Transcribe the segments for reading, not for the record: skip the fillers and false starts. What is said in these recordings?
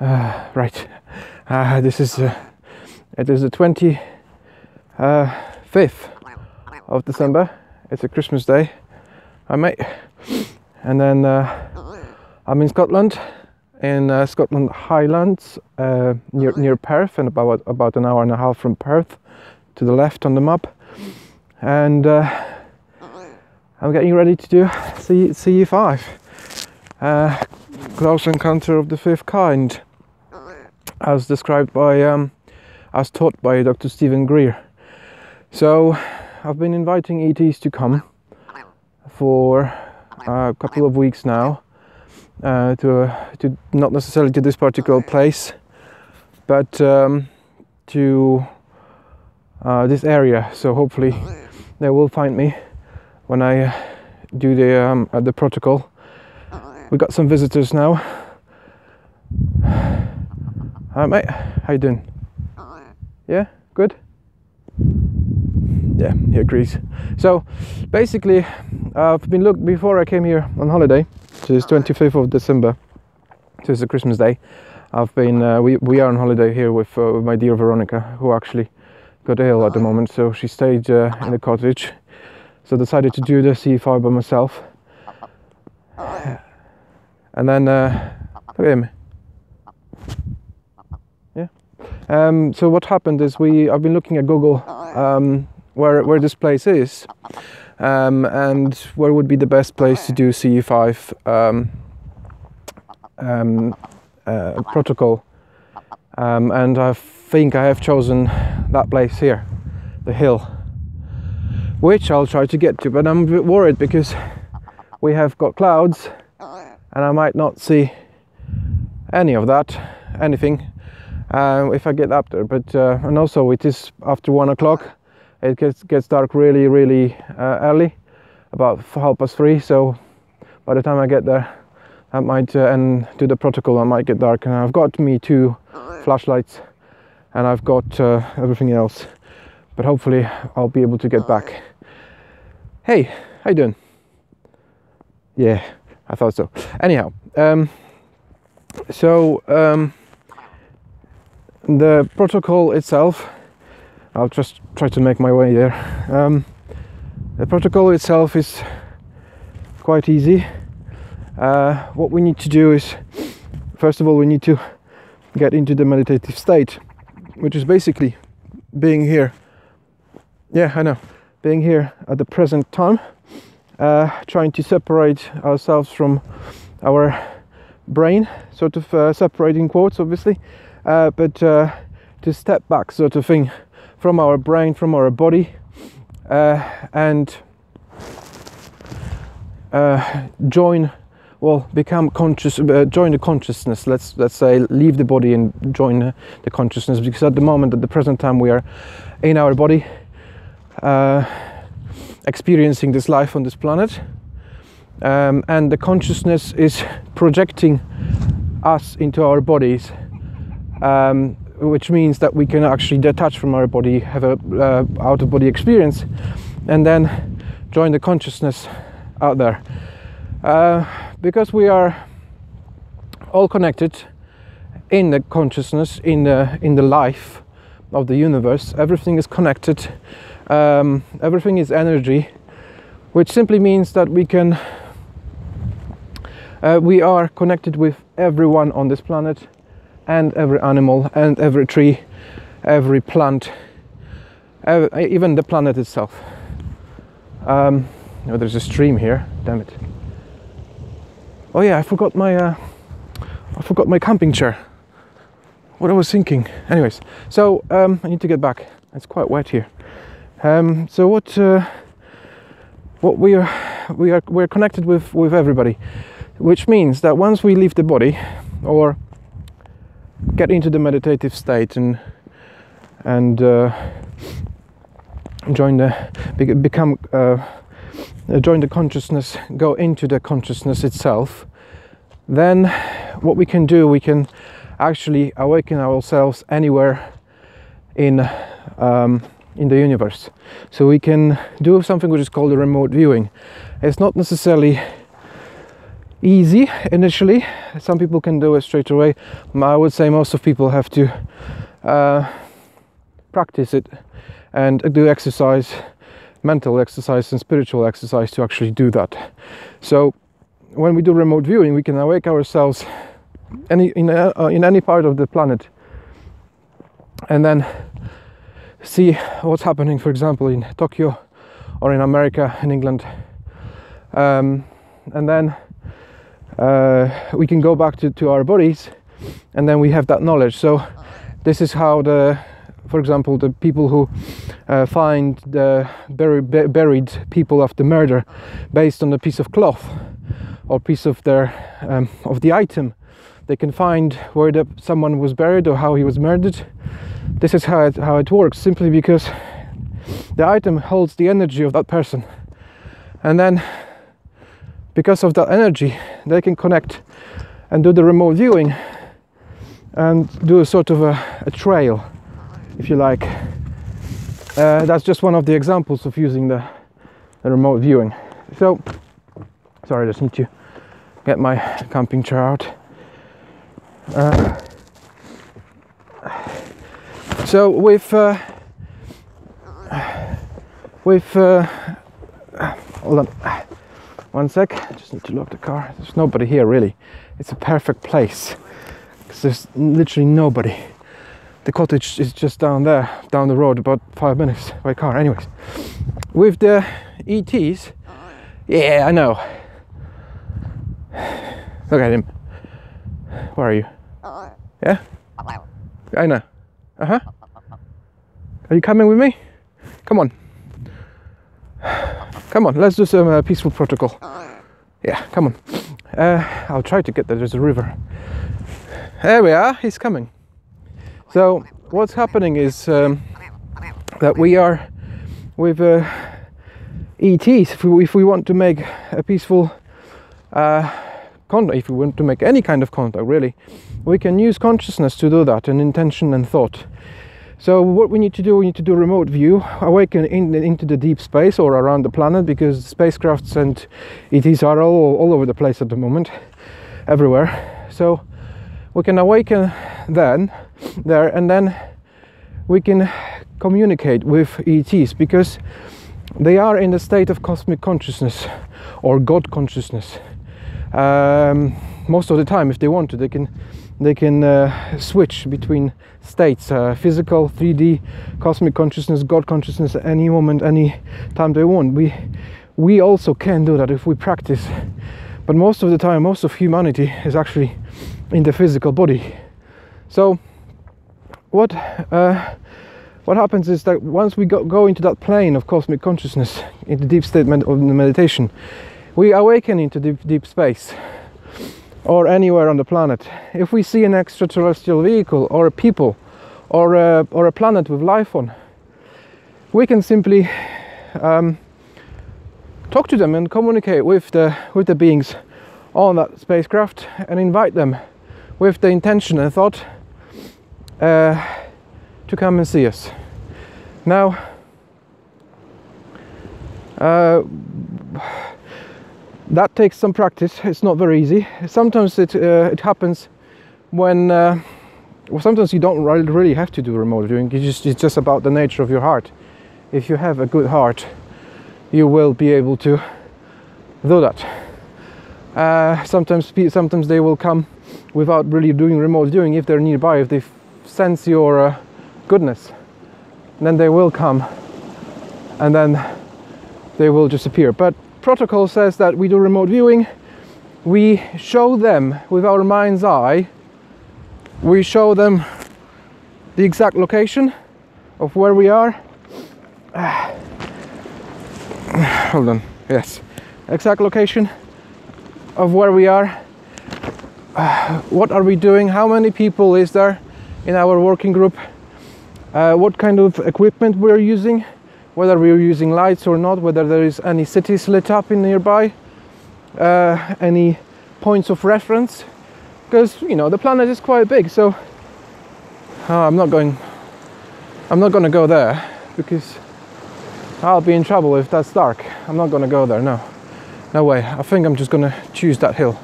Right. This is it is the 25th of December. It's a Christmas day, mate. And then I'm in Scotland, in Scotland Highlands, near Perth, and about an hour and a half from Perth, to the left on the map. And I'm getting ready to do CE-5, close encounter of the fifth kind, as described by, as taught by Dr. Stephen Greer. So I've been inviting ETs to come for a couple of weeks now, to not necessarily to this particular place, but to this area. So hopefully they will find me when I do the protocol. We got some visitors now. Hi mate, how you doing? Yeah, good? Yeah, he agrees. So basically, I've been before I came here on holiday. So it's 25th of December, so it's a Christmas day. I've been we are on holiday here with my dear Veronica, who actually got ill at the moment, so she stayed in the cottage. So I decided to do the CE-5 by myself. And then look at him. Yeah. So what happened is I've been looking at Google where this place is, and where would be the best place to do CE-5 protocol, and I think I have chosen that place here, the hill, which I'll try to get to. But I'm a bit worried because we have got clouds, and I might not see anything if I get up there. But and also it is after 1 o'clock. It gets dark really early, about 3:30. So by the time I get there, I might and do the protocol, I might get dark. And I've got me 2 flashlights, and I've got everything else. But hopefully I'll be able to get back. Hey, how you doing? Yeah, I thought so. Anyhow, the protocol itself, I'll just try to make my way there. The protocol itself is quite easy. What we need to do is, first of all, we need to get into the meditative state, which is basically being here. Yeah, I know. Being here at the present time, trying to separate ourselves from our brain, sort of separating quotes, obviously, but to step back, sort of thing, from our brain, from our body, and become conscious, join the consciousness. Let's say leave the body and join the consciousness, because at the moment, at the present time, we are in our body, experiencing this life on this planet, and the consciousness is projecting us into our bodies, which means that we can actually detach from our body, have a out-of-body experience, and then join the consciousness out there, because we are all connected in the consciousness, in the life of the universe. Everything is connected. Everything is energy, which simply means that we are connected with everyone on this planet, and every animal, and every tree, every plant, even the planet itself. Oh, there's a stream here. Damn it! Oh yeah, I forgot my camping chair. What I was thinking. Anyways, so I need to get back. It's quite wet here. So what we're connected with everybody, which means that once we leave the body or get into the meditative state and join the consciousness, go into the consciousness itself, then what we can do, we can actually awaken ourselves anywhere in the universe. So we can do something which is called a remote viewing. It's not necessarily easy initially. Some people can do it straight away. I would say most of people have to practice it and do exercise, mental exercise and spiritual exercise to actually do that. So when we do remote viewing, we can awake ourselves in any part of the planet and then see what's happening, for example, in Tokyo or in America, in England, and then we can go back to our bodies, and then we have that knowledge. So this is how for example, the people who find the buried people after murder based on a piece of cloth or piece of the item, they can find where someone was buried or how he was murdered. This is how it works, simply because the item holds the energy of that person, and then because of that energy they can connect and do the remote viewing and do a sort of a trail, if you like. That's just one of the examples of using the remote viewing. So, sorry, I just need to get my camping chair out. So hold on one sec, I just need to lock the car. There's nobody here really. It's a perfect place because there's literally nobody. The cottage is just down there, down the road, about 5 minutes by car. Anyways, with the ETs, yeah, I know. Look at him. Where are you? Yeah? I know. Uh-huh. Are you coming with me? Come on. Come on, let's do some peaceful protocol. Yeah, come on. I'll try to get there. There's a river. There we are. He's coming. So what's happening is that we are with ETs. If we want to make a peaceful contact, if we want to make any kind of contact, really, we can use consciousness to do that, and intention and thought. So what we need to do remote view, awaken into the deep space or around the planet, because spacecrafts and ETs are all over the place at the moment, everywhere. So we can awaken there, and then we can communicate with ETs, because they are in the state of cosmic consciousness or God consciousness. Most of the time, if they want to, they can switch between states, physical, 3D, cosmic consciousness, God consciousness, at any moment, any time they want. We also can do that if we practice, but most of the time, most of humanity is actually in the physical body. So what happens is that once we go into that plane of cosmic consciousness, in the deep state of the meditation, we awaken into deep space or anywhere on the planet. If we see an extraterrestrial vehicle or a people or a planet with life on, we can simply talk to them and communicate with the beings on that spacecraft and invite them with the intention and thought to come and see us. Now, that takes some practice. It's not very easy. Sometimes it happens when sometimes you don't really have to do remote viewing. It's just about the nature of your heart. If you have a good heart, you will be able to do that. Sometimes they will come without really doing remote viewing. If they're nearby, if they sense your goodness, then they will come, and then they will disappear. But protocol says that we do remote viewing. We show them with our mind's eye. We show them the exact location of where we are. Hold on. Yes, exact location of where we are. What are we doing? How many people is there in our working group? What kind of equipment we're using? Whether we're using lights or not, whether there is any cities lit up in nearby, any points of reference, because the planet is quite big. So I'm not going to go there, because I'll be in trouble if that's dark. I'm not going to go there. No way. I think I'm just going to choose that hill.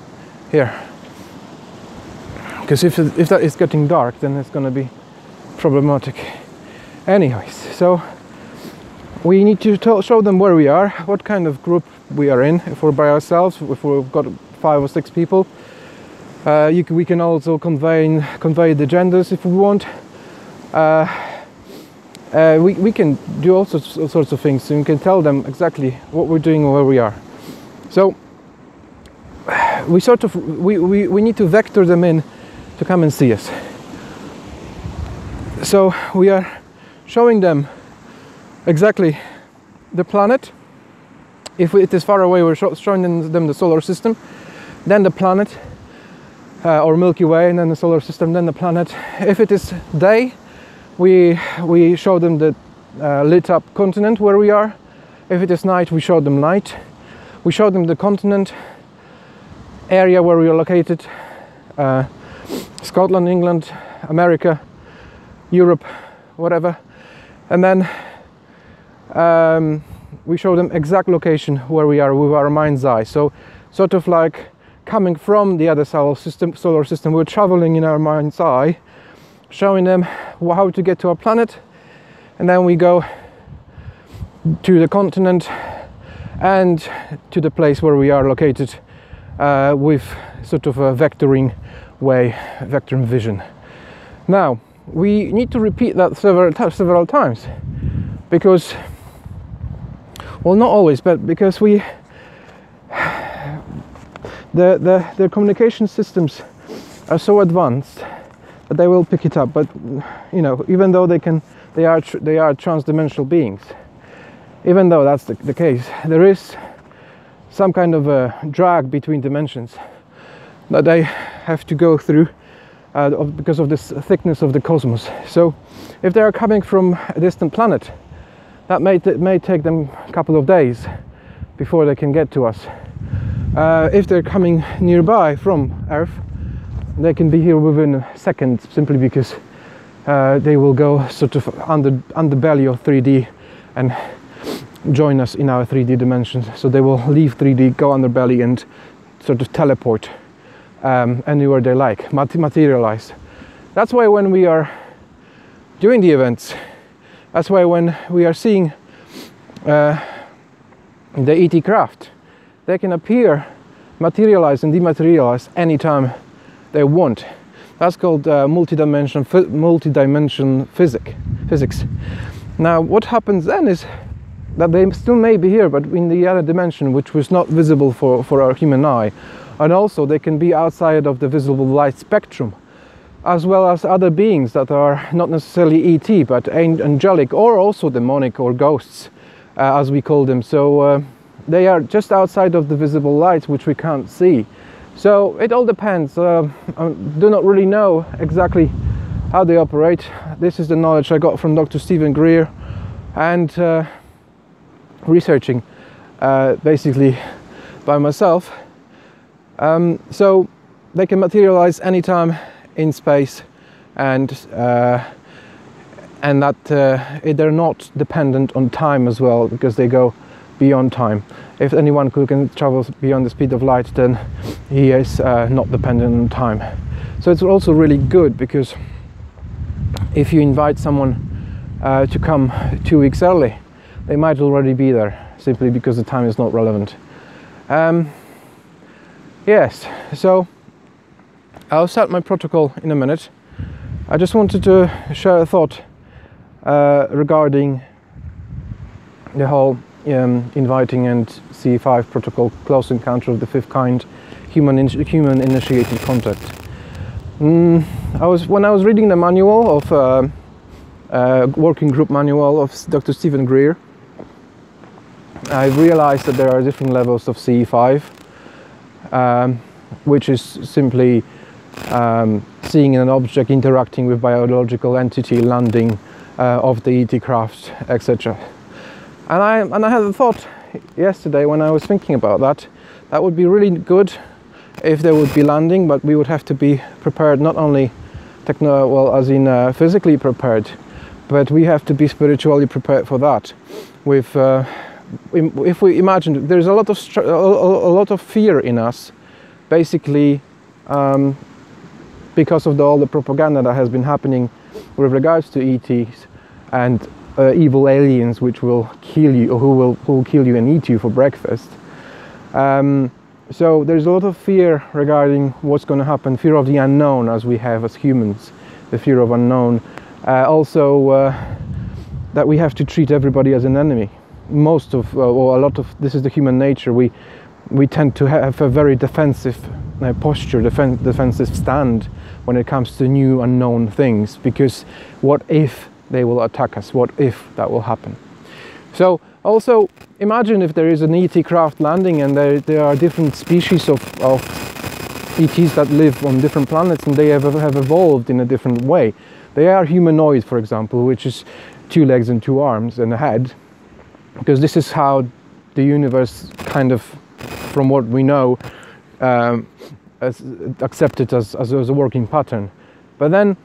here, because if that is getting dark, then it's going to be problematic. Anyways, so we need to show them where we are, what kind of group we are in. If we're by ourselves, if we've got 5 or 6 people, we can also convey the genders if we want. We can do all sorts of things, and we can tell them exactly what we're doing and where we are. So we need to vector them in to come and see us. So we are showing them exactly the planet. If it is far away, we're showing them the solar system, then the planet, or Milky Way, and then the solar system, then the planet. If it is day, we show them the lit up continent where we are. If it is night, we show them night. We show them the continent area where we are located, Scotland, England, America, Europe, whatever. And then we show them exact location where we are with our mind's eye. So sort of like coming from the other solar system, we're traveling in our mind's eye, showing them how to get to our planet, and then we go to the continent and to the place where we are located with sort of a vectoring way, vectoring vision. Now we need to repeat that several times, because, well, not always, but because the communication systems are so advanced that they will pick it up. But you know, even though they are trans-dimensional beings, even though that's the case, there is some kind of a drag between dimensions that they have to go through because of this thickness of the cosmos. So if they are coming from a distant planet, that may take them a couple of days before they can get to us. If they're coming nearby from Earth, they can be here within seconds, simply because they will go sort of underbelly of 3D and join us in our 3D dimensions. So they will leave 3D, go underbelly, and sort of teleport anywhere they like, materialize. That's why when we are doing the events, that's why when we are seeing the ET craft, they can appear, materialize and dematerialize anytime they want. That's called multi-dimension physics. Now what happens then is that they still may be here, but in the other dimension, which was not visible for our human eye. And also they can be outside of the visible light spectrum, as well as other beings that are not necessarily ET, but angelic, or also demonic, or ghosts, as we call them. So they are just outside of the visible light, which we can't see. So it all depends. I do not really know exactly how they operate. This is the knowledge I got from Dr. Stephen Greer, and researching basically by myself. So they can materialize anytime in space, and that they're not dependent on time as well, because they go beyond time. If anyone who can travel beyond the speed of light, then he is not dependent on time. So it's also really good, because if you invite someone to come 2 weeks early, they might already be there, simply because the time is not relevant. Yes, so I'll start my protocol in a minute. I just wanted to share a thought regarding the whole inviting and CE-5 protocol, close encounter of the fifth kind, human initiated contact. When I was reading the manual of working group manual of Dr. Stephen Greer, I realized that there are different levels of CE-5, which is simply seeing an object interacting with biological entity, landing of the ET craft, etc. And I had a thought yesterday when I was thinking about that. That would be really good if there would be landing, but we would have to be prepared, not only physically prepared, but we have to be spiritually prepared for that. With if we imagine, there's a lot of fear in us, basically because of all the propaganda that has been happening with regards to ETs and evil aliens which will kill you, or who will kill you and eat you for breakfast. So there's a lot of fear regarding what's going to happen, fear of the unknown, as we have as humans, the fear of unknown. Also that we have to treat everybody as an enemy. Most of, or a lot of, this is the human nature. We tend to have a very defensive posture, defensive stand when it comes to new unknown things, because what if they will attack us? What if that will happen? So also imagine if there is an ET craft landing and there are different species of ETs that live on different planets, and they have evolved in a different way. They are humanoid, for example, which is 2 legs and 2 arms and a head, because this is how the universe kind of, from what we know, accepted as a working pattern. But then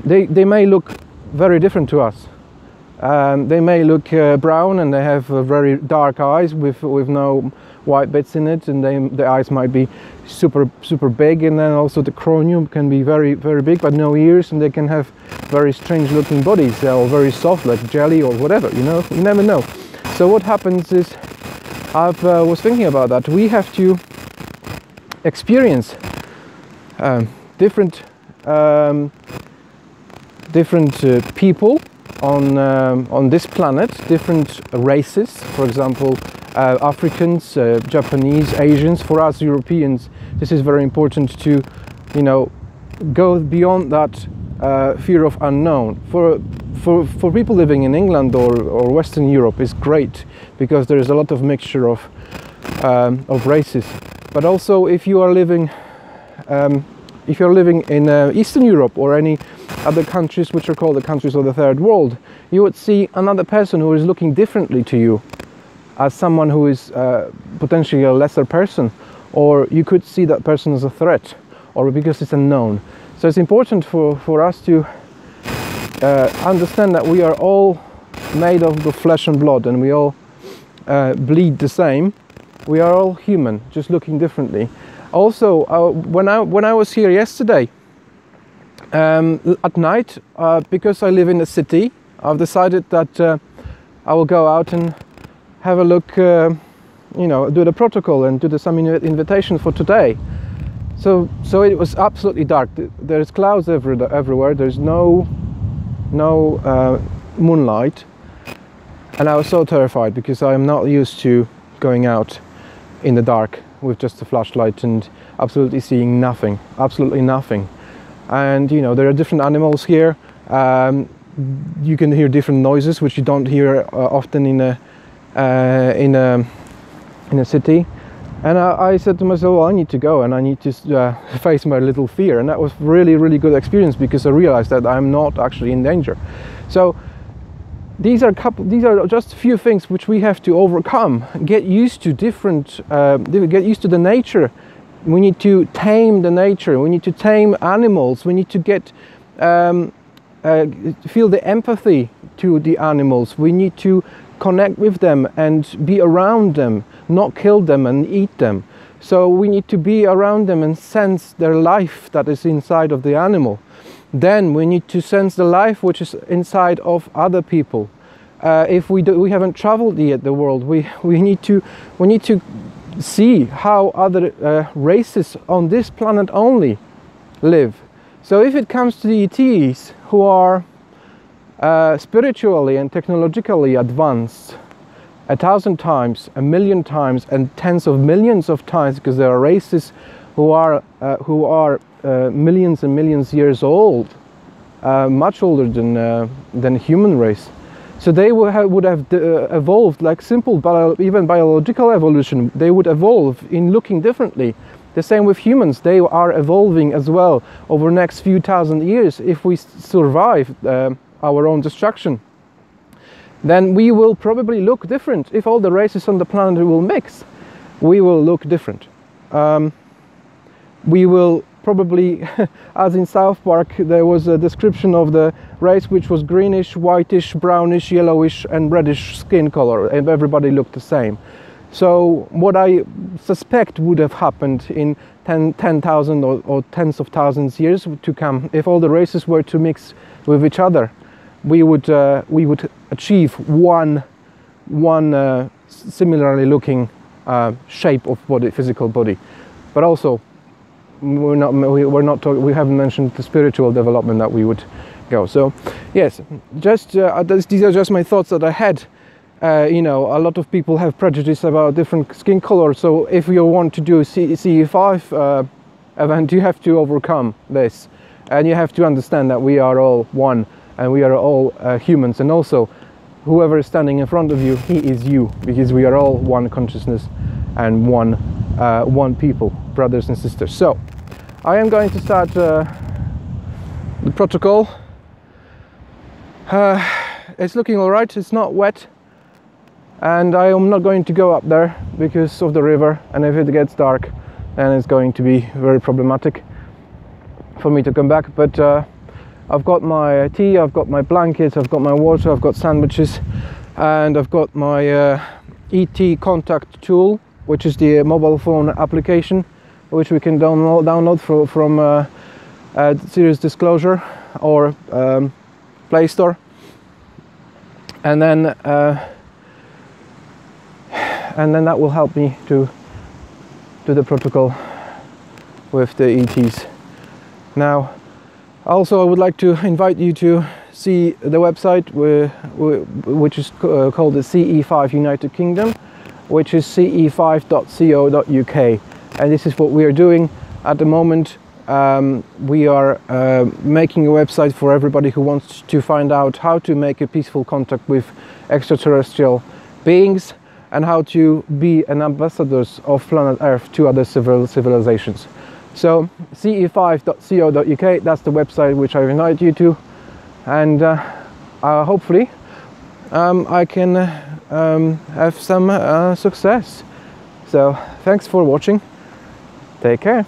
they may look very different to us. They may look brown, and they have very dark eyes with no white bits in it, and the eyes might be super big, and then also the cranium can be very big but no ears, and they can have very strange looking bodies, or very soft like jelly or whatever, you know, you never know. So what happens is, I was thinking about that, we have to experience different people on this planet, different races, for example, Africans, Japanese, Asians. For us Europeans, this is very important to, you know, go beyond that fear of unknown. For people living in England or Western Europe, is great, because there is a lot of mixture of races. But also, if you are living in Eastern Europe or any other countries which are called the countries of the third world, you would see another person who is looking differently to you, as someone who is potentially a lesser person, or you could see that person as a threat, or because it's unknown. So it's important for us to understand that we are all made of the flesh and blood, and we all bleed the same. We are all human, just looking differently. Also, when I was here yesterday at night, because I live in a city, I've decided that I will go out and have a look, you know, do the protocol and do some invitation for today. So it was absolutely dark. There's clouds everywhere. There's no moonlight, and I was so terrified, because I am not used to going out in the dark with just a flashlight and absolutely seeing nothing, absolutely nothing. And you know, there are different animals here. You can hear different noises which you don't hear often in a city. And I said to myself, well, I need to go, and I need to face my little fear. And that was really good experience, because I realized that I'm not actually in danger. So these are just a few things which we have to overcome. Get used to get used to the nature. We need to tame the nature. We need to tame animals. We need to feel the empathy to the animals. We need to connect with them and be around them, not kill them and eat them. So we need to be around them and sense their life that is inside of the animal. Then we need to sense the life which is inside of other people. If we haven't traveled yet the world, we need to see how other races on this planet only live. So if it comes to the ETs, who are spiritually and technologically advanced 1,000 times, 1,000,000 times, and tens of millions of times, because there are races who are millions and millions years old, much older than human race. So they would have evolved like simple, even biological evolution. They would evolve in looking differently. The same with humans. They are evolving as well over the next few thousand years. If we survive our own destruction, then we will probably look different. If all the races on the planet will mix, we will look different. We will probably, as in South Park, there was a description of the race which was greenish, whitish, brownish, yellowish and reddish skin color, and everybody looked the same. So what I suspect would have happened in 10,000 or tens of thousands years to come, if all the races were to mix with each other, we would achieve one similarly looking shape of body, physical body. But also, we haven't mentioned the spiritual development that we would go. So yes, just these are just my thoughts that I had. You know, a lot of people have prejudice about different skin color, so if you want to do a CE-5 event, you have to overcome this, and you have to understand that we are all one, and we are all humans, and also whoever is standing in front of you, he is you, because we are all one consciousness and one people, brothers and sisters. So I am going to start the protocol. It's looking all right. It's not wet. And I am not going to go up there because of the river, and if it gets dark, then it's going to be very problematic for me to come back. But I've got my tea, I've got my blanket, I've got my water, I've got sandwiches, and I've got my ET contact tool, which is the mobile phone application, which we can download from Serious Disclosure or Play Store. And then that will help me to do the protocol with the ETs. Now, also I would like to invite you to see the website which is called the CE-5 United Kingdom, which is ce5.co.uk, and this is what we are doing at the moment. We are making a website for everybody who wants to find out how to make a peaceful contact with extraterrestrial beings, and how to be an ambassador of planet Earth to other civilizations. So ce5.co.uk, that's the website which I invite you to, and hopefully I can have some success. So thanks for watching. Take care.